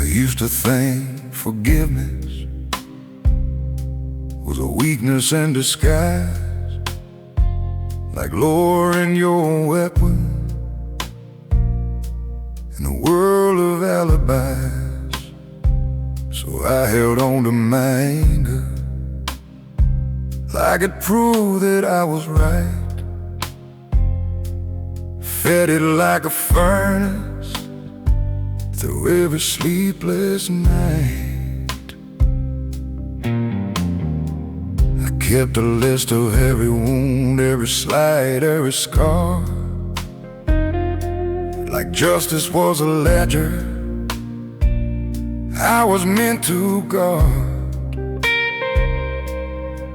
Used to think forgiveness was a weakness in disguise, like lowering your weapon in a world of alibis. So I held on to my anger like it proved that I was right, fed it like a furnace through every sleepless night. I kept a list of every wound, every slight, every scar, like justice was a ledger I was meant to guard.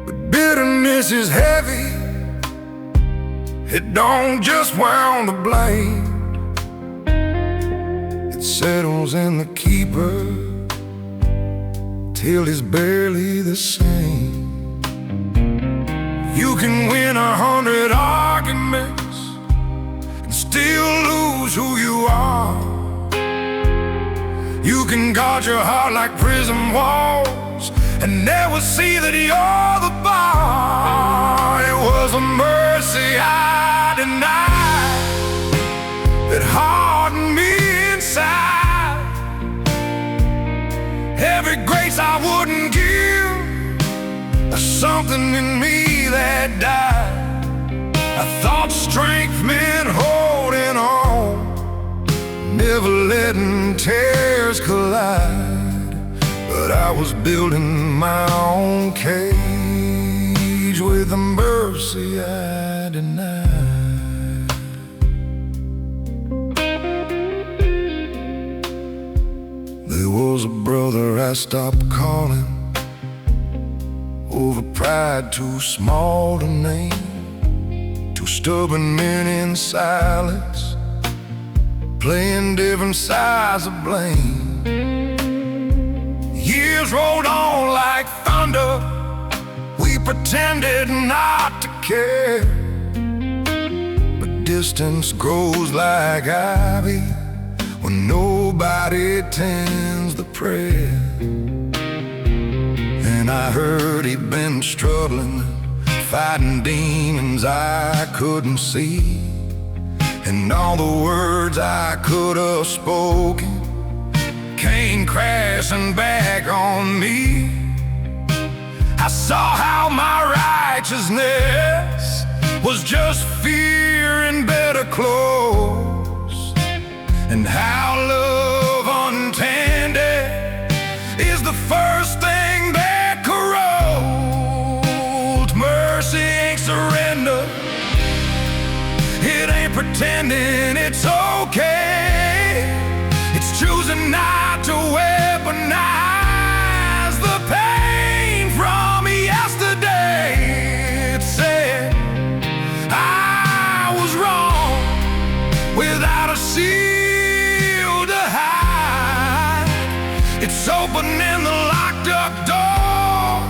But bitterness is heavy, it don't just wound the blade. It settles in the keeper till he's barely the same. You can win 100 arguments and still lose who you are. You can guard your heart like prison walls and never see that you're the bar. It was a mercy I denied that hardened me inside. Every grace I wouldn't give, there's something in me that died. I thought strength meant holding on, never letting tears collide. But I was building my own cage with the mercy I denied. There was a brother I stopped calling over pride too small to name. Two stubborn men in silence, playing different sides of blame. Years rolled on like thunder, we pretended not to care. But distance grows like ivy when nobody tends the prayer. And I heard he'd been struggling, fighting demons I couldn't see. And all the words I could have spoken came crashing back on me. I saw how my righteousness was just fear in better clothes, and how love untended is the first thing that corrodes. Mercy ain't surrender, it ain't pretending it's okay. It's choosing not to weaponize the pain from yesterday. It said I was wrong without a shield to hide. It's opening the locked up door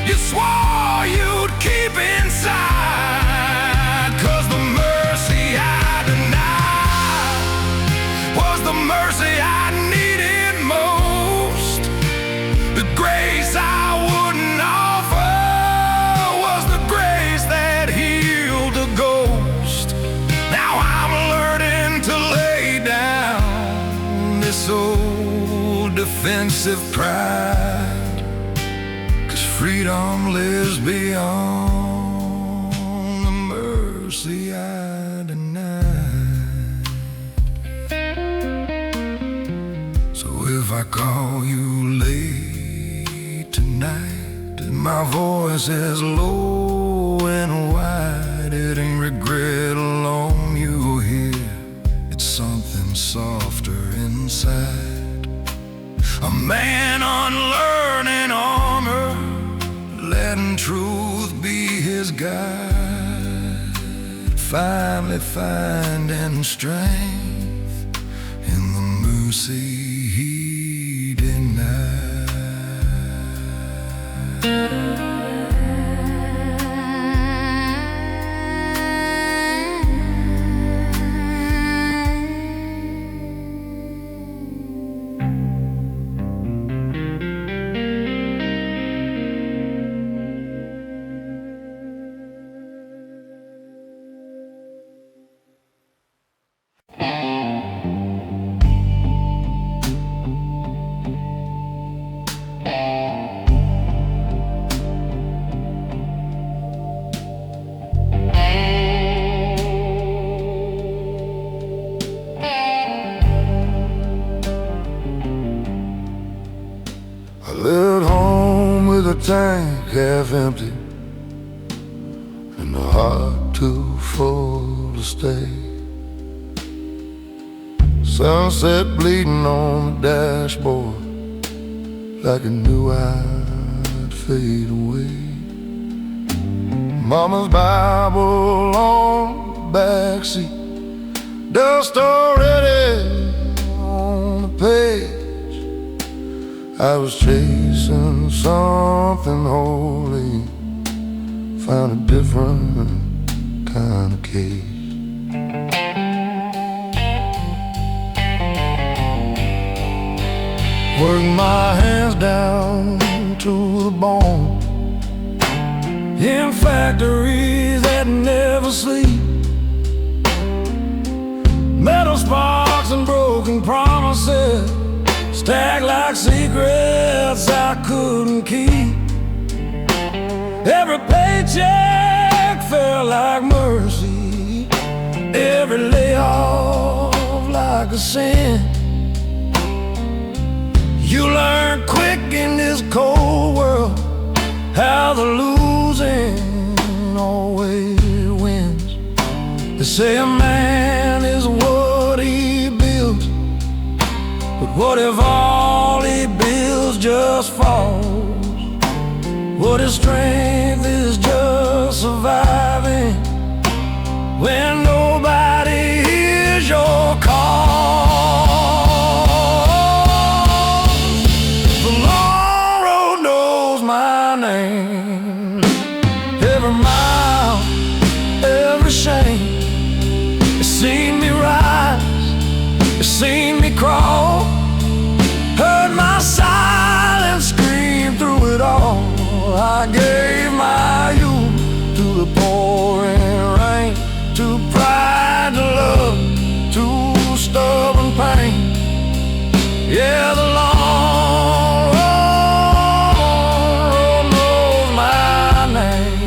you swore you'd keep inside. 'Cause the mercy I denied was the mercy I needed most. The grace I wouldn't offer was the grace that healed the ghost. Now I'm learning to lay down this old defensive pride, 'cause freedom lives beyond the mercy I denied. So if I call you late tonight and my voice is low and wide, it ain't regret alone you'll hear, it's something softer inside. A man unlearning armor, letting truth be his guide, finally finding strength in the mercy he denied. I left home with a tank half empty and a heart too full to stay. Sunset bleeding on the dashboard like I knew I'd fade away. Mama's Bible on the backseat, dust already on the page. I was chasing something holy, found a different kind of cage. Worked my hands down to the bone in factories that never sleep. Metal sparks and broken promises stacked like secrets I couldn't keep. Every paycheck felt like mercy, every layoff like a sin. You learn quick in this cold world how the losing always wins. They say a man is what he builds, but what if all he builds just falls? What if strength is just surviving when nobody hears your call? The long road knows my name, every mile, every shame. It's seen me rise, it's seen me crawl, heard my silence scream through it all. I gave my youth to the pouring rain, to pride, to love, to stubborn pain. Yeah, the long road knows my name.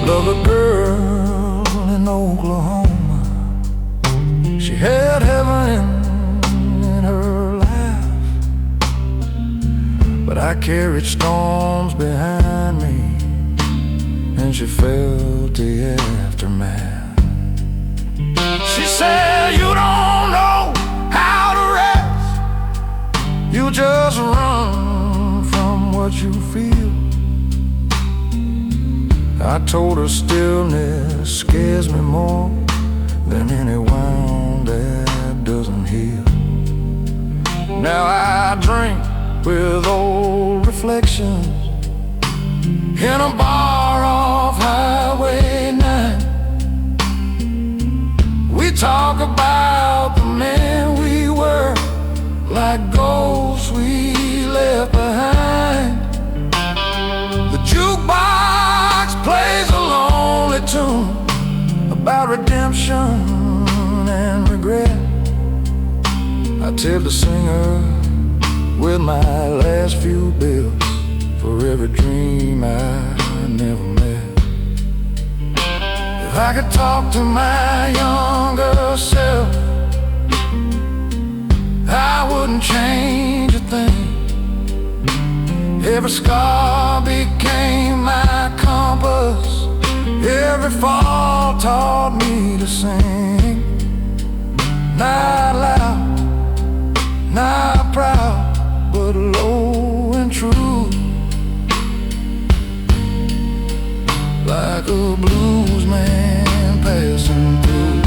Love a girl in Oklahoma. She had heaven in her life, but I carried storms behind me, and she felt the aftermath. She said, you don't know how to rest, you just run from what you feel. I told her stillness scares me more than any wound that doesn't heal. Now I drink with old reflections in a bar off Highway 9. We talk about the men we were, like ghosts we left behind. The jukebox plays a lonely tune about redemption and regret. I tell the singer with my last few bills for every dream I never met. If I could talk to my younger self, I wouldn't change a thing. Every scar became my compass, every fall taught me to sing. Not loud, not proud, but low and true, like a blues man passing through.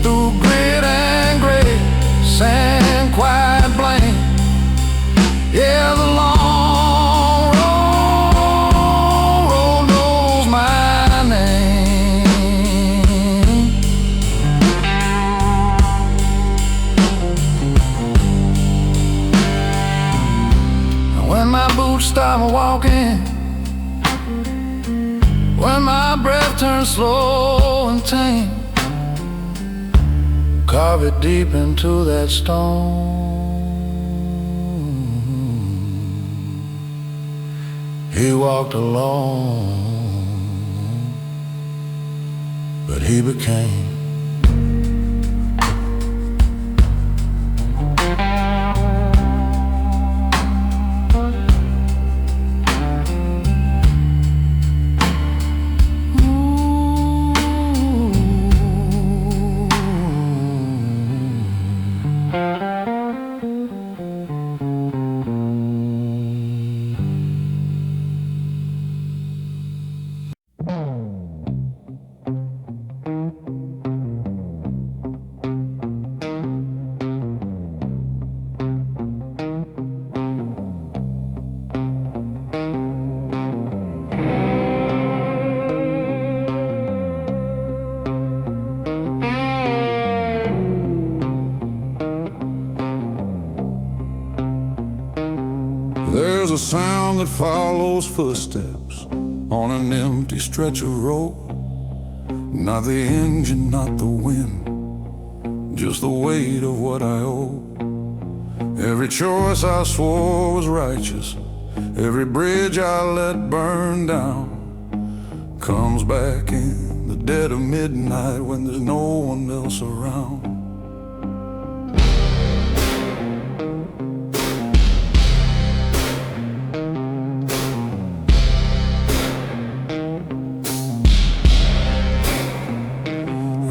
Through grit and grace and quiet blame, yeah, the long road knows my name. And when my boots stop walking, when my breath turns slow and tame, carve it deep into that stone. He walked alone, but he became. There's a sound that follows footsteps on an empty stretch of road. Not the engine, not the wind, just the weight of what I owe. Every choice I swore was righteous, every bridge I let burn down, comes back in the dead of midnight when there's no one else around.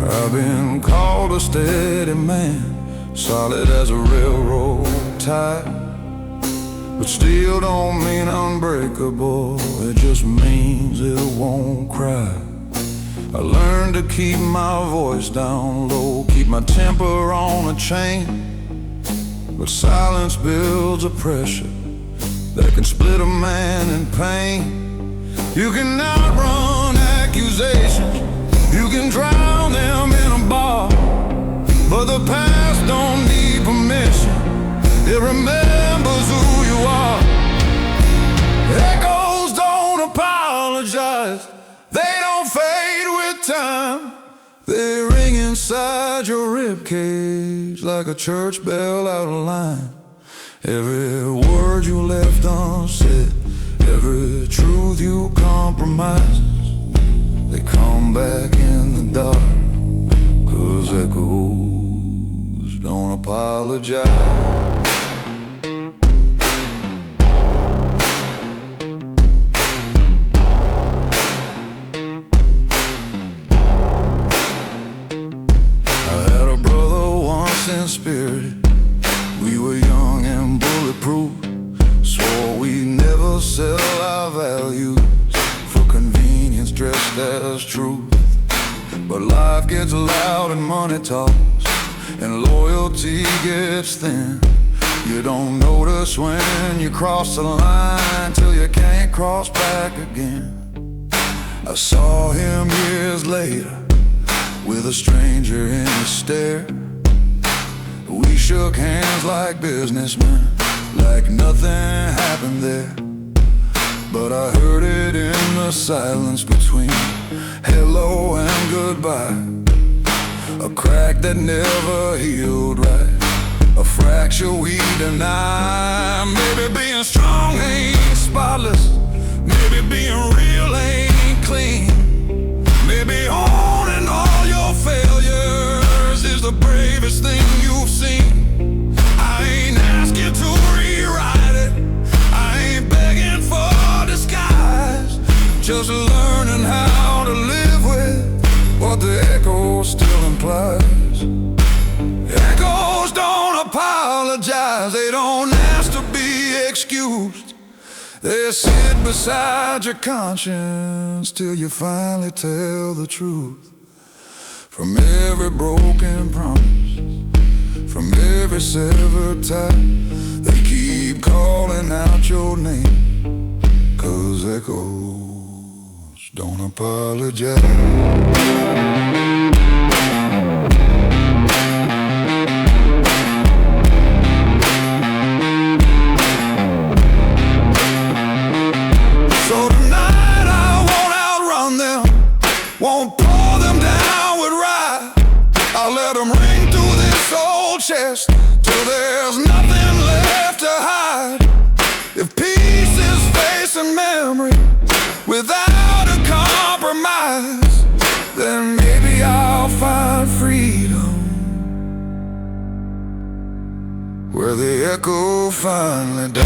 I've been called a steady man, solid as a railroad tie, but still don't mean unbreakable, it just means it won't cry. I learned to keep my voice down low, keep my temper on a chain, but silence builds a pressure that can split a man in pain. You can outrun accusations, you can drown them in a bar, but the past don't need permission, it remembers who you are. Echoes don't apologize, they don't fade with time, they ring inside your ribcage like a church bell out of line. Every word you left unsaid, every truth you compromised, they come back in the dark, 'cause echoes don't apologize. I had a brother once in spirit, we were young and bulletproof, swore we'd never sell our values for convenience dressed as truth. But life gets loud and money talks, and loyalty gets thin. You don't notice when you cross the line till you can't cross back again. I saw him years later with a stranger in his stare. We shook hands like businessmen, like nothing happened there. But I heard it in the silence between hello and goodbye, a crack that never healed right. a fracture we deny. Maybe being strong ain't spotless, maybe being real ain't clean. Maybe owning all your failures is the bravest thing you've seen. I ain't asking to rewrite it, I ain't begging for disguise, just learning how to live with what the echo still implies. Echoes don't apologize, they don't ask to be excused. They sit beside your conscience till you finally tell the truth. From every broken promise, from every severed tie, they keep calling out your name, 'cause echoes don't apologize. So tonight I won't outrun them, won't pour them down with rye. I'll let them ring through this old chest till there's nothing left to hide. If peace is facing memory without a compromise, then maybe I'll find freedom where the echo finally dies.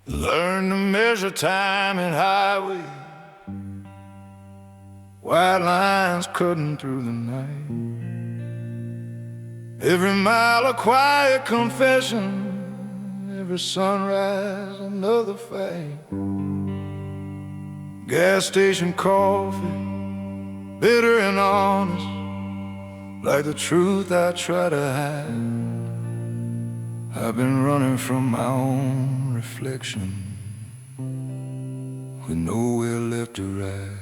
Learn to measure time and highway, white lines cutting through the night. Every mile a quiet confession, every sunrise another fight. Gas station coffee, bitter and honest, like the truth I try to hide. I've been running from my own reflection with nowhere left to ride.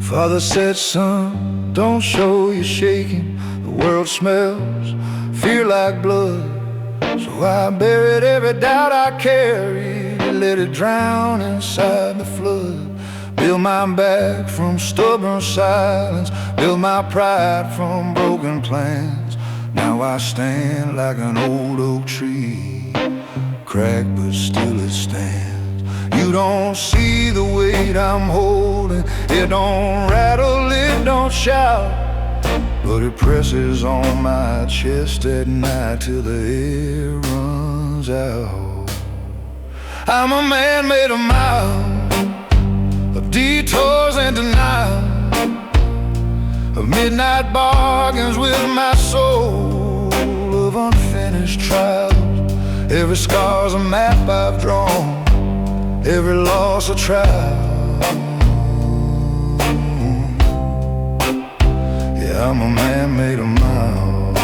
Father said, son, don't show you're shaking. The world smells fear like blood. So I buried every doubt I carried, let it drown inside the flood. Build my back from stubborn silence, build my pride from broken plans. Now I stand like an old oak tree, cracked but still it stands. You don't see the weight I'm holding, it don't rattle, it don't shout, but it presses on my chest at night till the air runs out. I'm a man made of miles, of detours and denial, of midnight bargains with my soul, of unfinished trials. Every scar's a map I've drawn, every loss a trial. Yeah, I'm a man made of miles.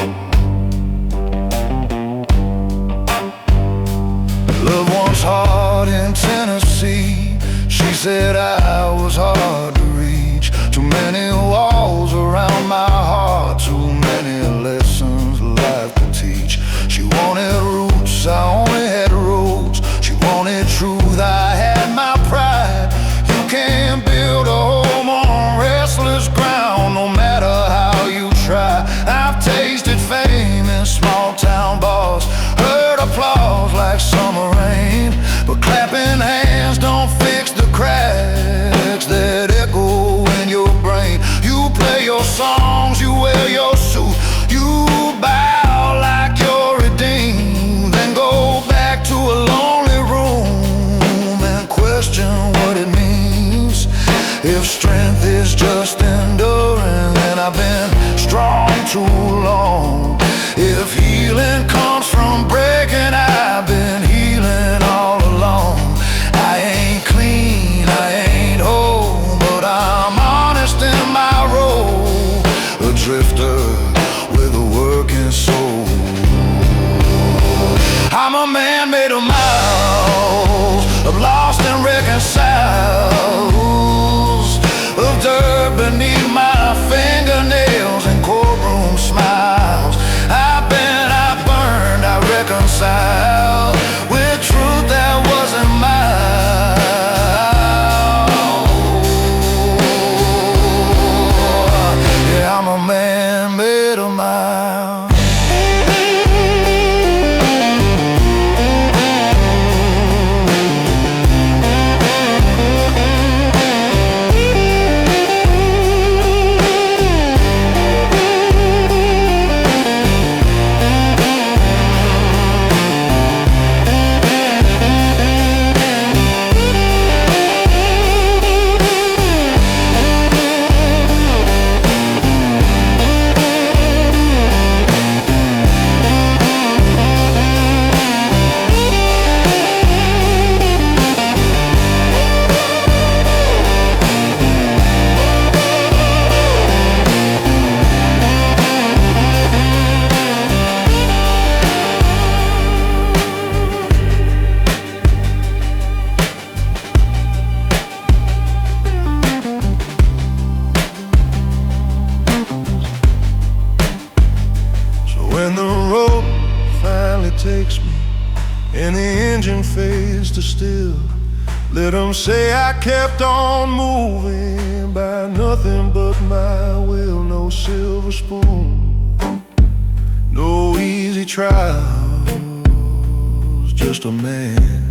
Loved one's heart in Tennessee, she said I was hard to reach. Too many walls around my heart, too many lessons life could teach. She wanted roots, I only had roads. She wanted truth, I had my pride. You can't build a home on restless ground, no matter how you try. I've tasted fame in small town bars, heard applause like summer rain, but clapping hands don't fix the cracks that echo in your brain. You play your songs, you wear your suit, you bow like you're redeemed, then go back to a lonely room and question what it means. If strength is just enduring, then I've been strong too long. If healing comes from breaking, I've been healing all along. I ain't clean, I ain't whole, but I'm honest in my to still. Let them say I kept on moving by nothing but my will. No silver spoon, no easy trials, just a man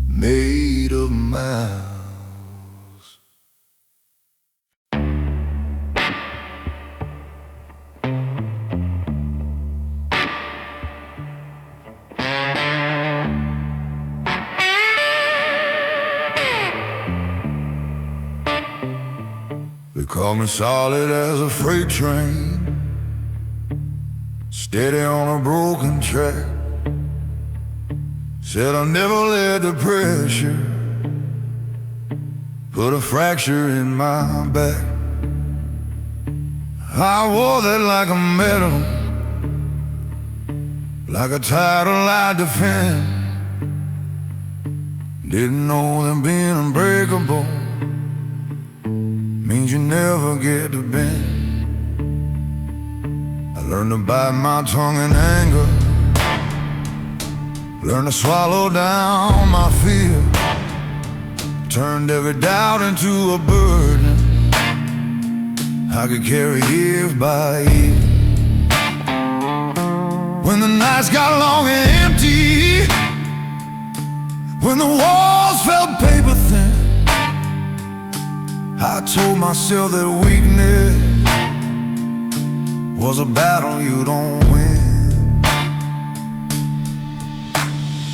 made of miles. They call me solid as a freight train, steady on a broken track. Said I'll never let the pressure put a fracture in my back. I wore that like a medal, like a title I defend. Didn't know that being unbreakable means you never get to bend. I learned to bite my tongue in anger, learned to swallow down my fear, turned every doubt into a burden I could carry year by year. When the nights got long and empty, when the walls felt paper thin, I told myself that weakness was a battle you don't win.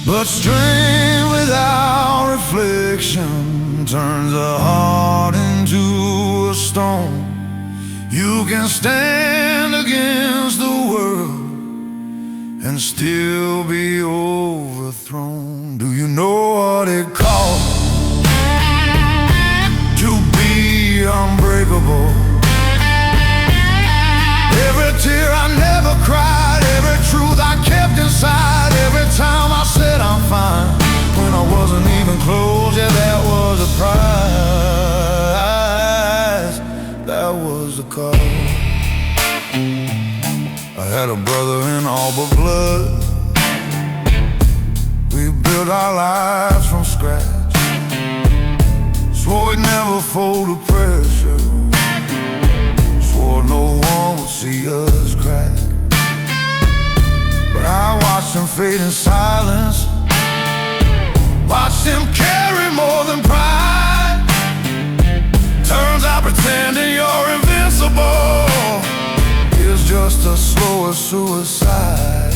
But strength without reflection turns a heart into a stone. You can stand against the world and still be overthrown. Do you know what it costs to be unbreakable? Every tear I never cried, every truth I kept inside, every time I said I'm fine when I wasn't even close. Yeah, that was a prize, that was the cost. I had a brother in all but blood. We built our lives from scratch, swore we'd never fold to pressure, swore no one would see us crack. But I watched him fade in silence, watched him carry more than pride. Turns out pretending you're invincible is just a slower suicide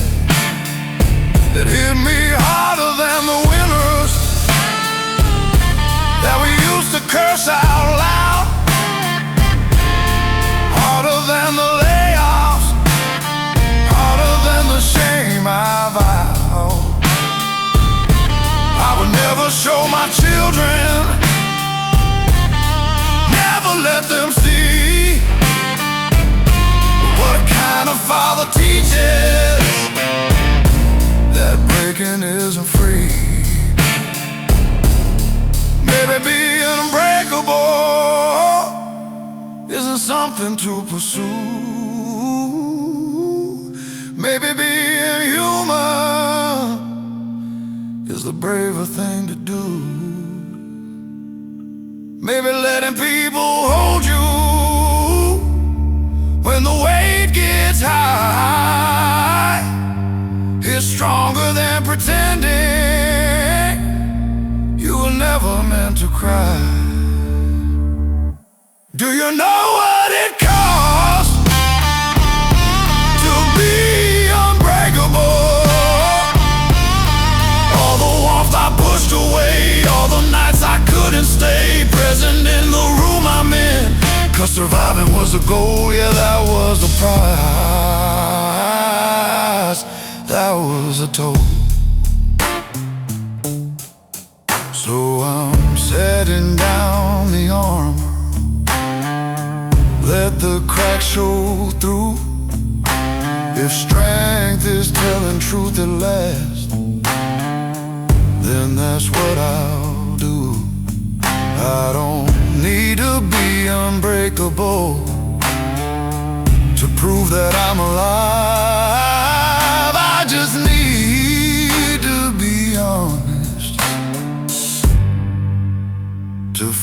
that hit me harder than the winners that we used to curse out loud, harder than the layoffs, harder than the shame I vowed I would never show my children, never let them see what kind of father teaches that breaking isn't free. Maybe being unbreakable isn't something to pursue. Maybe being human is the braver thing to do. Maybe letting people hold you when the weight gets high is stronger than pretending you were never meant to cry. Do you know what it costs to be unbreakable? All the warmth I pushed away, all the nights I couldn't stay present in the room I'm in, 'cause surviving was the goal, yeah, that was the prize, that was the toll. So I'm setting down the armor, let the cracks show through. If strength is telling truth at last, then that's what I'll do. I don't need to be unbreakable to prove that I'm alive. I just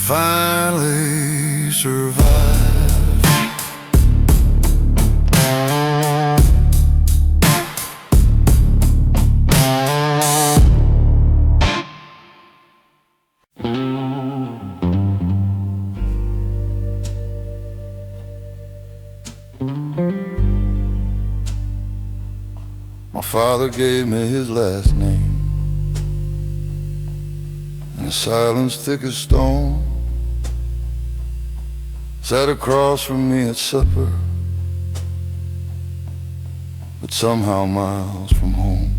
finally survived. My father gave me his last name, and silence thick as stone sat across from me at supper, but somehow miles from home.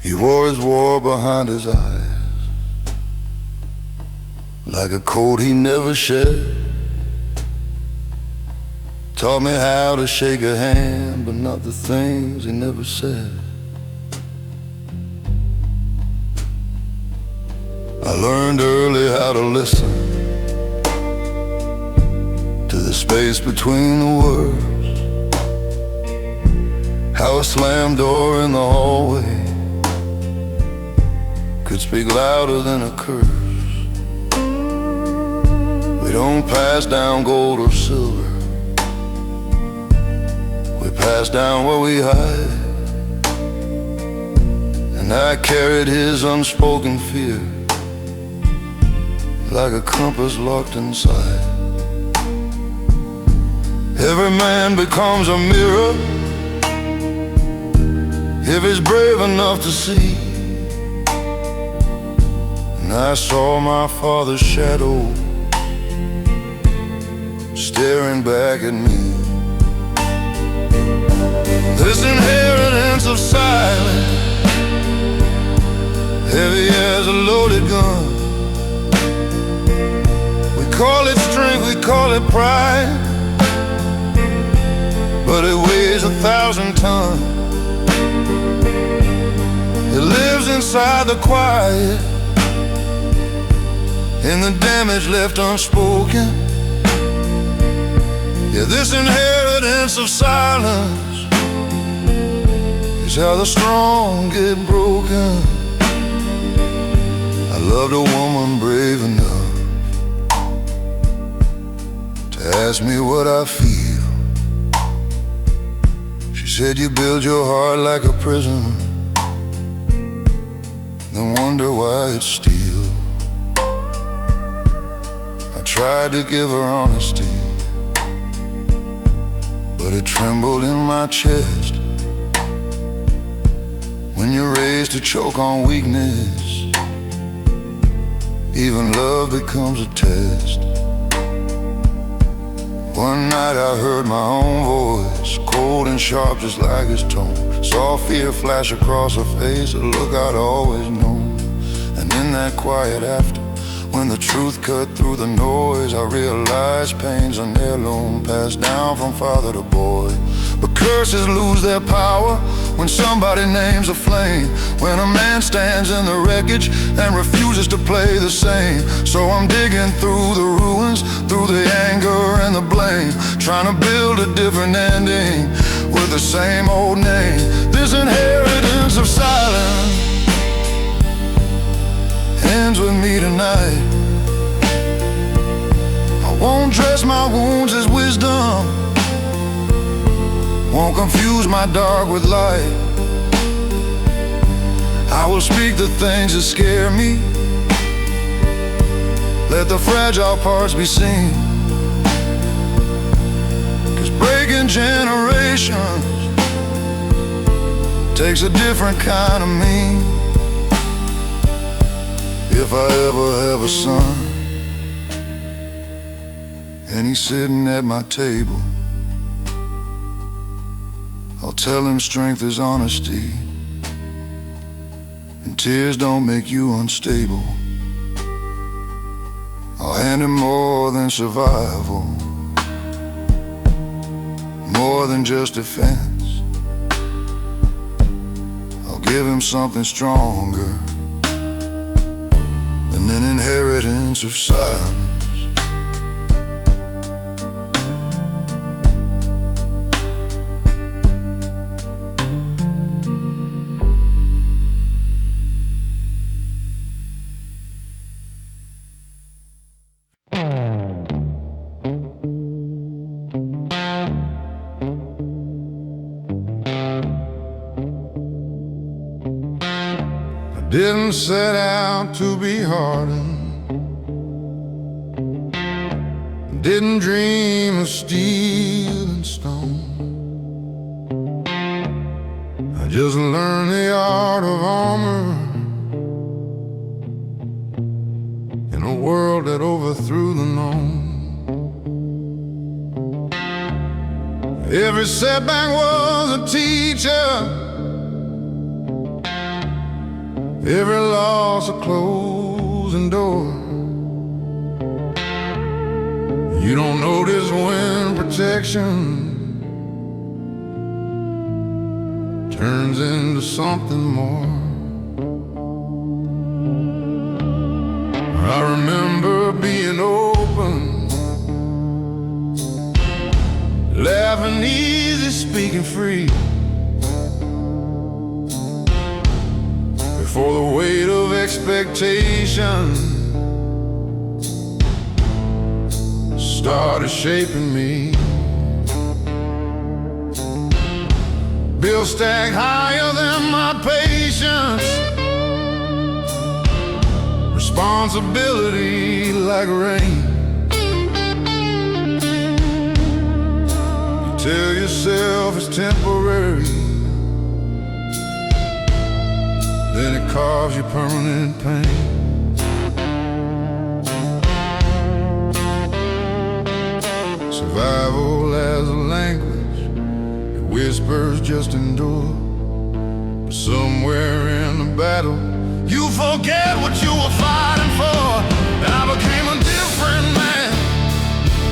He wore his war behind his eyes, like a coat he never shed. Taught me how to shake a hand, but not the things he never said. I learned early how to listen to the space between the words, how a slammed door in the hallway could speak louder than a curse. We don't pass down gold or silver, we pass down what we hide. And I carried his unspoken fear like a compass locked inside. Every man becomes a mirror if he's brave enough to see. And I saw my father's shadow staring back at me. This inheritance of silence, heavy as a loaded gun. We call it strength, we call it pride, but it weighs 1,000 tons. It lives inside the quiet, in the damage left unspoken. Yeah, this inheritance of silence is how the strong get broken. I loved a woman brave enough to ask me what I feel. She said, you build your heart like a prison, then wonder why it's steel. I tried to give her honesty, but it trembled in my chest. When you're raised to choke on weakness, even love becomes a test. One night I heard my own voice, cold and sharp just like his tone. Saw fear flash across her face, a look I'd always known. And in that quiet after, when the truth cut through the noise, I realized pain's an heirloom passed down from father to boy. But curses lose their power when somebody names a flame, when a man stands in the wreckage and refuses to play the same. So I'm digging through the ruins, through the anger and the blame, trying to build a different ending with the same old name. This inheritance of silence ends with me tonight. I won't dress my wounds as wisdom, won't confuse my dark with light. I will speak the things that scare me, let the fragile parts be seen. 'Cause breaking generations takes a different kind of me. If I ever have a son and he's sitting at my table, I'll tell him strength is honesty, and tears don't make you unstable. I'll hand him more than survival, more than just defense. I'll give him something stronger than an inheritance of silence. didn't set out to be hardened, didn't dream of steel and stone. I just learned the art of armor in a world that overthrew the known. Every setback was a teacher, every loss a closing door. You don't notice when protection turns into something more. I remember being open, laughing easy, speaking free, before the weight of expectation started shaping me. Bills stacked higher than my patience, responsibility like rain. You tell yourself it's temporary, then it causes you permanent pain. Survival as a language, it whispers just endure. But somewhere in the battle, you forget what you were fighting for. I became a different man,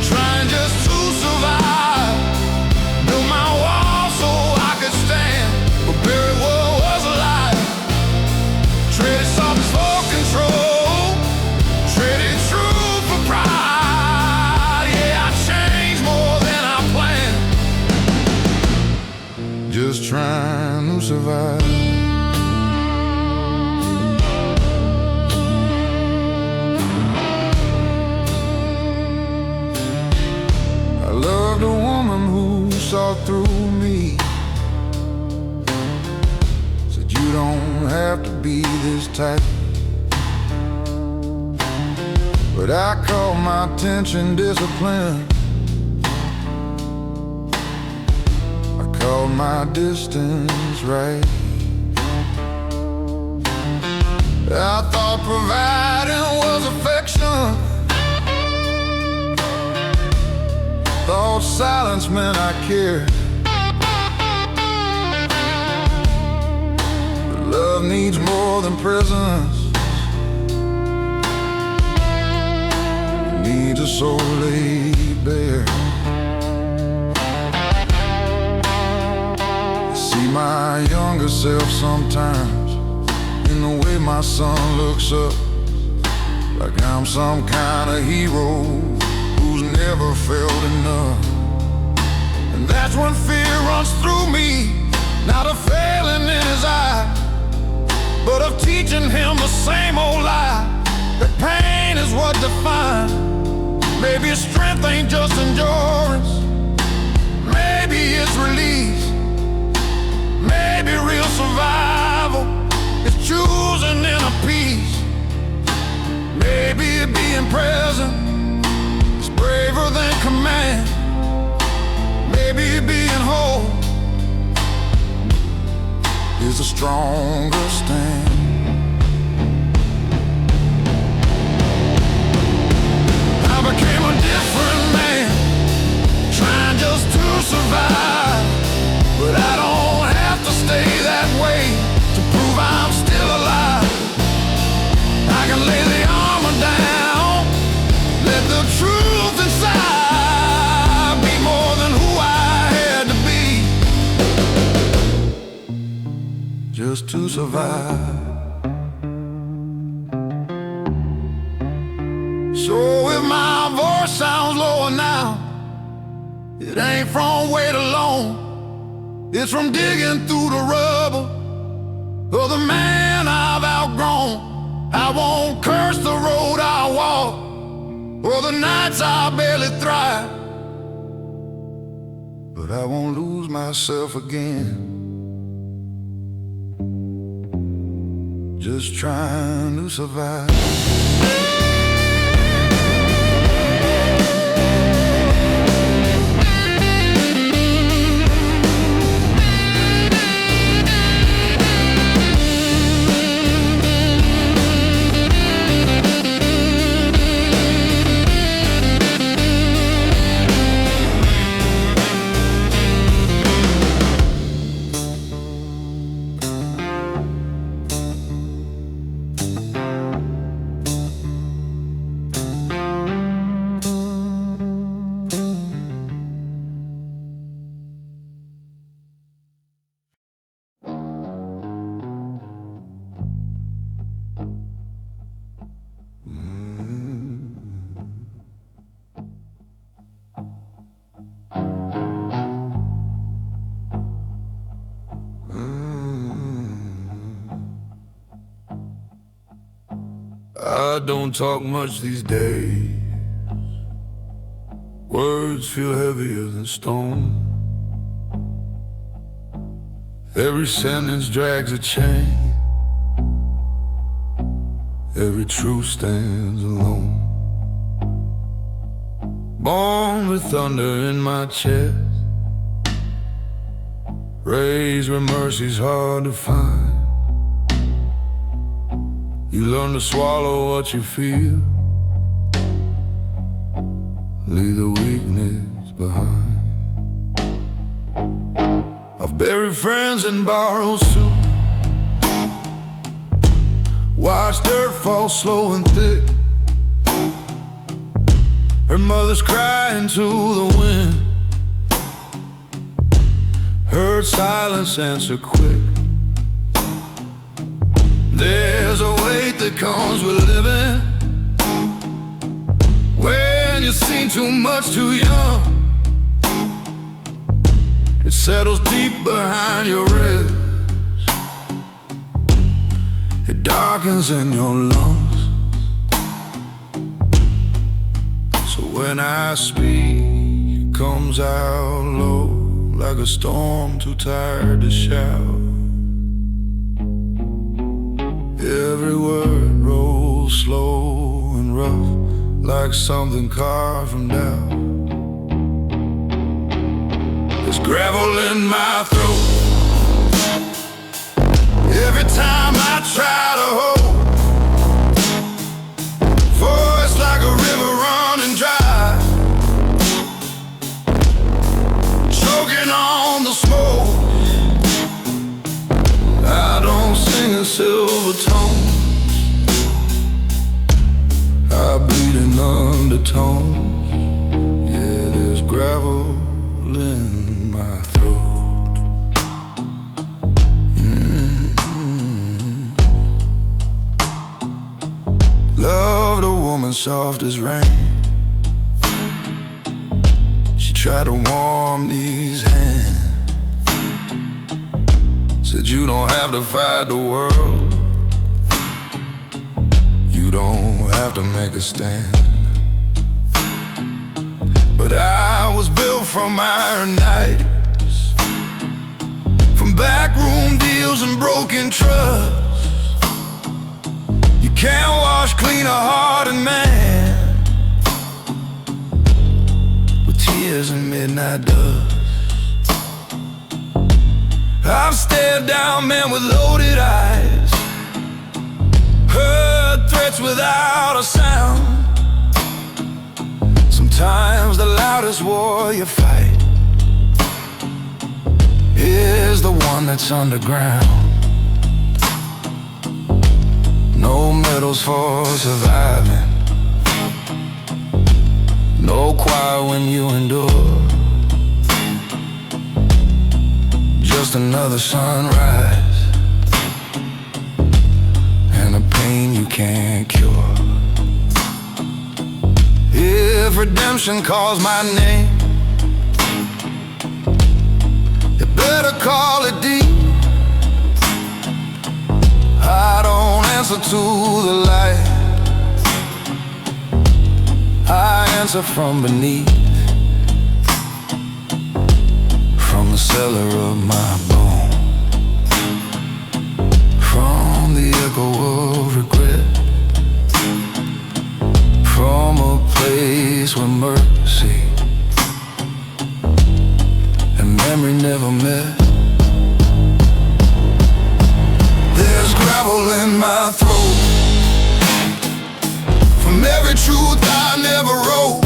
trying just to survive. Built my wall so I could stand, but buried what was alive. Traded softness for control, traded truth for pride. Yeah, I changed more than I planned, just trying to survive. I loved a woman who saw through me, said you don't have to be this type. But I called my attention discipline, I called my distance right. I thought providing was affection, thought silence meant I cared. But love needs more than presence, it needs a soul laid bare. I see my younger self sometimes in the way my son looks up, like I'm some kind of hero who's never felt enough. And that's when fear runs through me, not of failing in his eye, but of teaching him the same old lie, that pain is what defines. Maybe strength ain't just endurance, maybe it's release, maybe real survival is choosing inner peace. Maybe being present is braver than command. Maybe being whole is a stronger stand. I became a different man, trying just to survive. But I don't have to stay that way to prove I'm still alive. I can lay the armor down, let the truth inside be more than who I had to be, just to survive. So if my voice sounds lower now, it ain't from weight alone, it's from digging through the rubble of the man I've outgrown. I won't curse the road I walk or the nights I barely thrive, but I won't lose myself again just trying to survive. I don't talk much these days. Words feel heavier than stone. Every sentence drags a chain. Every truth stands alone. Born with thunder in my chest, raised where mercy's hard to find. You learn to swallow what you feel, leave the weakness behind. I've buried friends and borrowed suit, watched dirt fall slow and thick. Her mother's crying to the wind, heard silence answer quick. There's a weight that comes with living when you've seen too much too young. It settles deep behind your ribs, it darkens in your lungs. So when I speak, it comes out low, like a storm too tired to shout. Every word rolls slow and rough, like something carved from doubt. There's gravel in my throat every time I try to hold. Voice like a river running dry, choking on the smoke. I don't sing in silver tones, I bleed in undertones. Yeah, there's gravel in my throat. Loved a woman soft as rain, she tried to warm these hands. Said you don't have to fight the world, you don't have to make a stand. But I was built from iron nights, from backroom deals and broken trust. You can't wash clean a hearted man with tears and midnight dust. I've stared down men with loaded eyes, heard threats without a sound. Sometimes the loudest war you fight is the one that's underground. No medals for surviving, no quiet when you endure. Just another sunrise and a pain you can't cure. If redemption calls my name, you better call it deep. I don't answer to the light, I answer from beneath, from the cellar of my bone, from the echo of regret, from a place where mercy and memory never met. There's gravel in my throat from every truth I never wrote,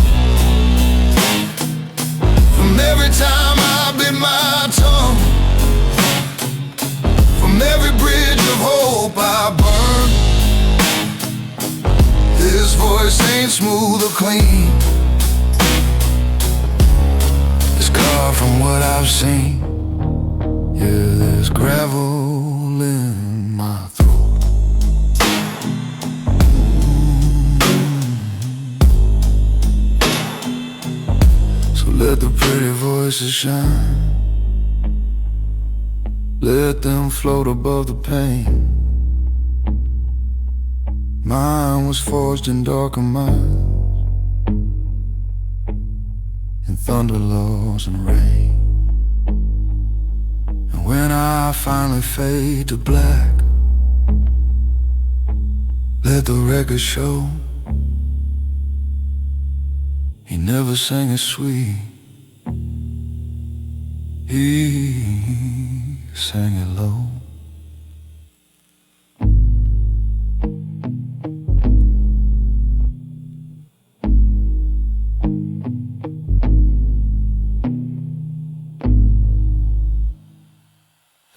from every time I bit my tongue, from every bridge of hope I burned. This voice ain't smooth or clean, it's carved from what I've seen. Yeah, there's gravel in my throat. So let the pretty voices shine, let them float above the pain. Mine was forged in darker minds, in thunder, laws, and rain. And when I finally fade to black, let the record show he never sang it sweet, he sang it low.